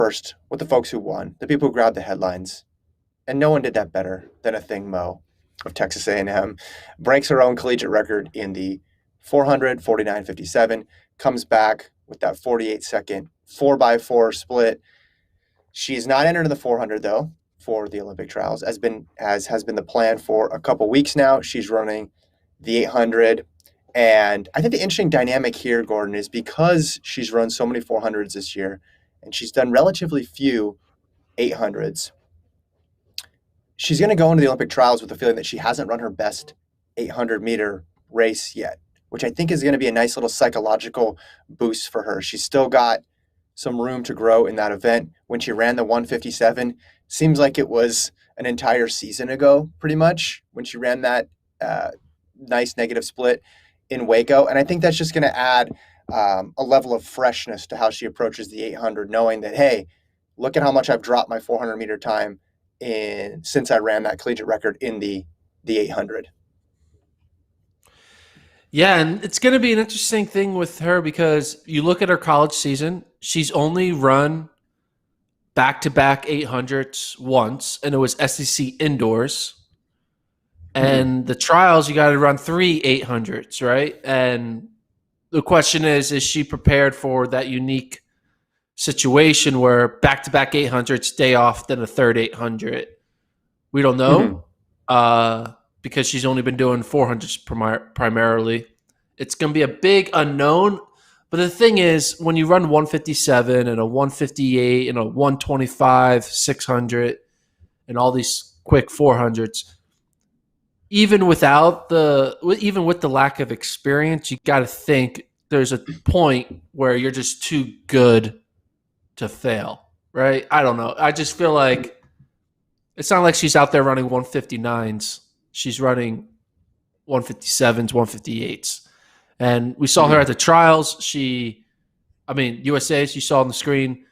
first with the folks who won, the people who grabbed the headlines, and no one did that better than Athing Mu of Texas A&M. Breaks her own collegiate record in the 400, 49.57, comes back with that 48-second 4x4 split. She's not entered in the 400 though for the Olympic trials, as has been the plan for a couple weeks now. She's running the 800. And I think the interesting dynamic here, Gordon, is because she's run so many 400s this year and she's done relatively few 800s, she's going to go into the Olympic trials with the feeling that she hasn't run her best 800-meter race yet, which I think is going to be a nice little psychological boost for her. She's still got some room to grow in that event. When she ran the 157, seems like it was an entire season ago, pretty much, when she ran that nice negative split in Waco. And I think that's just going to add a level of freshness to how she approaches the 800, knowing that, hey, look at how much I've dropped my 400-meter time since I ran that collegiate record in the 800. Yeah, and it's going to be an interesting thing with her because you look at her college season, she's only run back-to-back 800s once, and it was SEC indoors. And the trials, you got to run 3 800s, right? And the question is she prepared for that unique situation where back-to-back 800s, day off, then a third 800? We don't know because she's only been doing 400s primarily. It's going to be a big unknown. But the thing is, when you run 157 and a 158 and a 125, 600, and all these quick 400s, even with the lack of experience, you got to think there's a point where you're just too good to fail, right? I don't know. I just feel like it's not like she's out there running 159s. She's running 157s, 158s. And we saw her at the trials. USA's, you saw on the screen,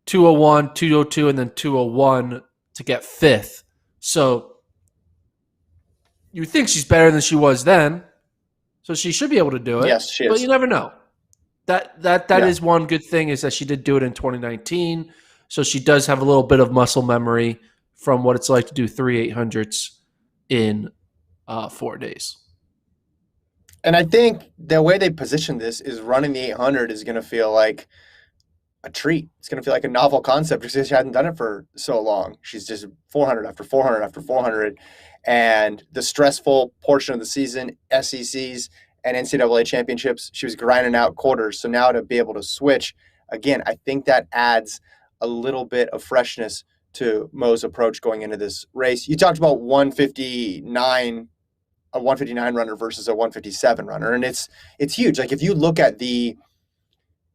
201, 202, and then 201 to get fifth. So you think she's better than she was then. So she should be able to do it. Yes, she is. But you never know. That is one good thing, is that she did do it in 2019. So she does have a little bit of muscle memory from what it's like to do 3 800s in 4 days. And I think the way they position this is running the 800 is going to feel like a treat. It's going to feel like a novel concept because she hadn't done it for so long. She's just 400 after 400 after 400. And the stressful portion of the season, SECs and NCAA championships, she was grinding out quarters. So now to be able to switch, again, I think that adds a little bit of freshness to Mo's approach going into this race. You talked about 159, a 159 runner versus a 157 runner, and it's huge. Like, if you look at the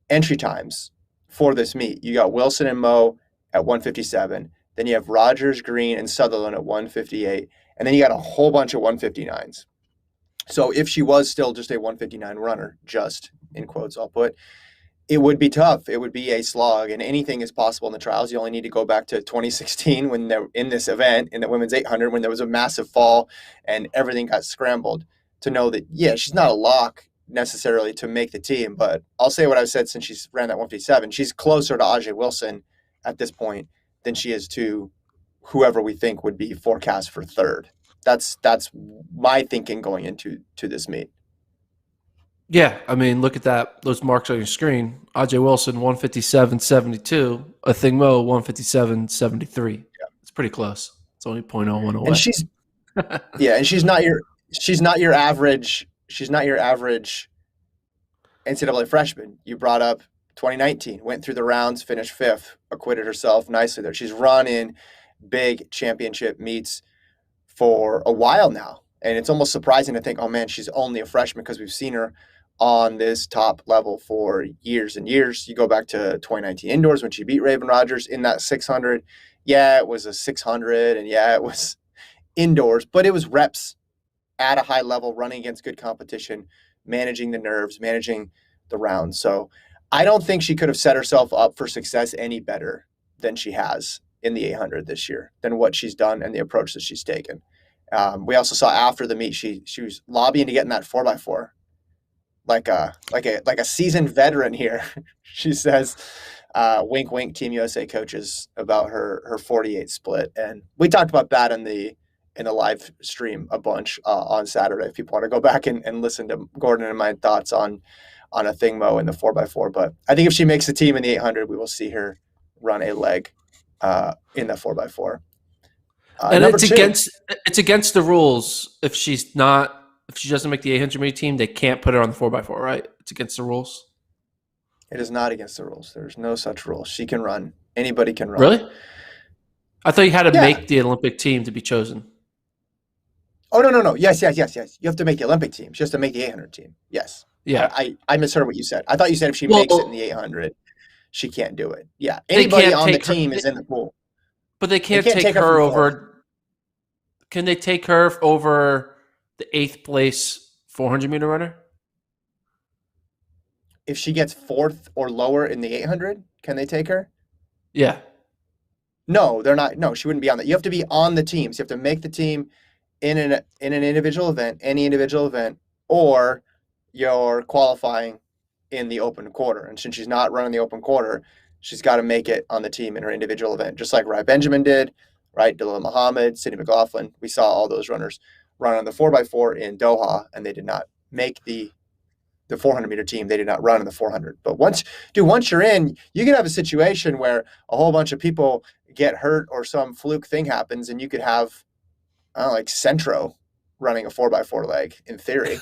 entry times for this meet, you got Wilson and Mo at 157, then you have Rogers, Green, and Sutherland at 158, and then you got a whole bunch of 159s. So if she was still just a 159 runner, just in quotes I'll put, it would be tough. It would be a slog, and anything is possible in the trials. You only need to go back to 2016 when they're in this event, in the women's 800, when there was a massive fall and everything got scrambled, to know that, yeah, she's not a lock necessarily to make the team, but I'll say what I've said since she's ran that 157. She's closer to Ajay Wilson at this point than she is to whoever we think would be forecast for third. That's my thinking going into this meet. Yeah, I mean, look at that. Those marks on your screen. Ajay Wilson, 157.72. Athing Mu, 157.73. Yeah. It's pretty close. It's only 0.01 away. And she's not your average NCAA freshman. You brought up 2019, went through the rounds, finished fifth, acquitted herself nicely there. She's run in big championship meets for a while now. And it's almost surprising to think, oh man, she's only a freshman, because we've seen her on this top level for years and years. You go back to 2019 indoors when she beat Raven Rogers in that 600. Yeah, it was a 600, and yeah, it was indoors, but it was reps at a high level, running against good competition, managing the nerves, managing the rounds. So I don't think she could have set herself up for success any better than she has in the 800 this year, than what she's done and the approach that she's taken. We also saw after the meet, she was lobbying to get in that 4x4, like a seasoned veteran here. She says, Wink, wink, Team USA coaches about her 48 split, and we talked about that in the live stream a bunch on Saturday. If people want to go back and listen to Gordon and my thoughts on Athing Mu in the 4x4, but I think if she makes the team in the 800, we will see her run a leg in the 4x4. And Number two, it's against the rules if she doesn't make the 800 meter team, they can't put her on the 4x4, right? It's against the rules. it is not against the rules. There's no such rule. She can run. Anybody can run. Really? I thought you had to Yeah. make the Olympic team to be chosen. Oh, no, no, no. Yes, yes, yes, yes. You have to make the Olympic team. She has to make the 800 team. Yes. Yeah. I misheard what you said. I thought you said if she makes it in the 800, she can't do it. Yeah. They Anybody can't on the take her, team is in the pool. but they They can't can't take her her from fourth. over. Can they take her over the 8th place 400 meter runner? If she gets fourth or lower in the 800, can they take her? Yeah. No, they're not. No, she wouldn't be on that. You have to be on the teams. You have to make the team in an individual event, any individual event, or you're qualifying in the open quarter. And since she's not running the open quarter, she's got to make it on the team in her individual event, just like Rai Benjamin did, right? Dalila Muhammad, Sydney McLaughlin. We saw all those runners run on the 4x4 in Doha, and they did not make the 400 meter team. They did not run in the 400. But once you're in, you can have a situation where a whole bunch of people get hurt or some fluke thing happens, and you could have, I don't know, like Centro running a 4x4 leg in theory.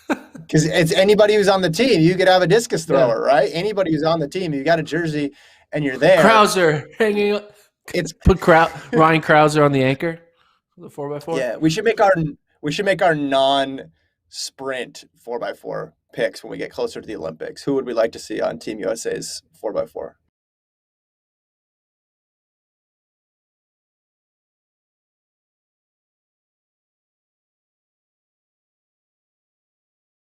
Because it's anybody who's on the team. You could have a discus thrower, right? Anybody who's on the team. You got a jersey and you're there. Krauser hanging. It's put Ryan Krauser on the anchor for the 4x4. Yeah, we should make our non-sprint 4x4 picks when we get closer to the Olympics. Who would we like to see on Team USA's 4x4?